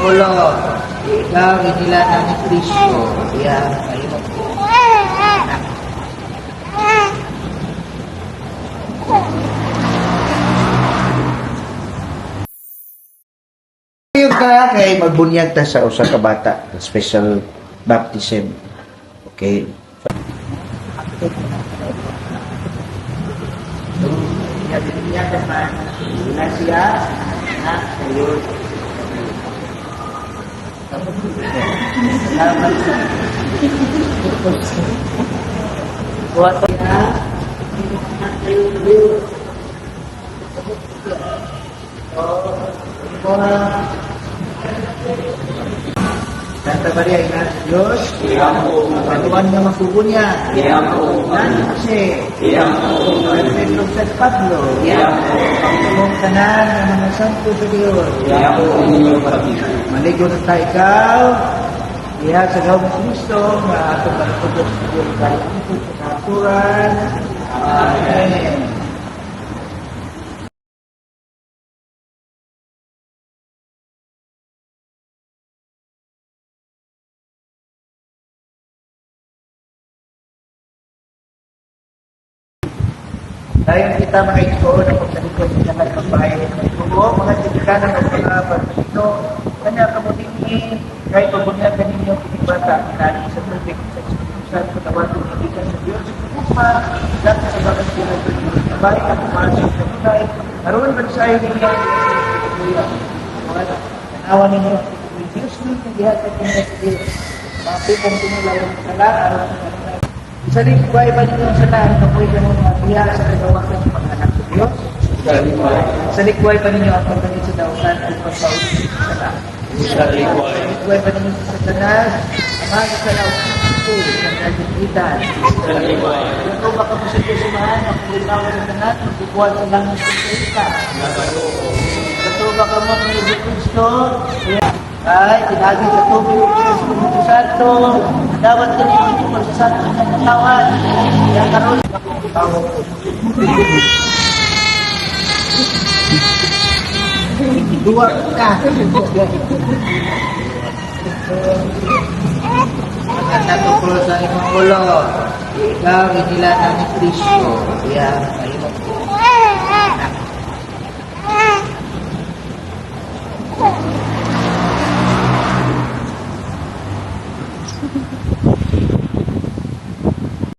ulo. Ikaw, inilanan ni Kristo. Kaya, kayo mo po. Yung kaya kay magbunyag ta sa usa ka bata, special baptism. Okay. Yan naman, na siya, na kayo. Salamat sa buhat na kayo. Santa Maria Ina Diyos, patuan niya magbubunya, dan kasi, Pedro San Pablo, pagtulong kanan ng mga santo sa Diyos, maligo na tayo ikaw, diha sa gawang Kristo, na atong kalapagod sa Diyos, kalapagod sa katuran, Amen. Dahil kita mga ito na pagsalikod sa lahat ng bahay ng ito, mga titikanan ng mga pagsalito, kanya kamutingin, kahit pabunyag ka ninyo pinibata, kinali sa tubig sa Espiritu Santo na watong ibigan sa Diyos, kupa, dati sa bagas sila sa Diyos, na bahay na pumasok sa kulay, naroon ba sa iyo ninyo, mga tanawa ninyo, may Diyos ninyo, dihatag ninyo sa Diyos, mapipong tumulaw ng kalaan, sa likway ba ninyo sa lahat na pwede mo mabiya sa kagawakan ng pag-anak sa Diyos? Sa likway ba ninyo ang pagkalit sa dautan at pagpaulit sa lahat? Sa likway ba ninyo sa Satanas? Amang sa lautan ito, sa nagigitan. Ito ba ka po sa Diyos umahan, makulitawa sa lahat, magbubuhat sa langit sa salita? Ito ba ka mo kung Ibu Kristo? Ay, tinagin sa tubig sa Espiritu Santo, dawat ka niyo ito pagsasanto ng katawan, kaya karoon akong tawag ko. Dua ka. Natatuklo sa imong ulo, ikaw inilanan ni Kristo, kaya kayo mo po.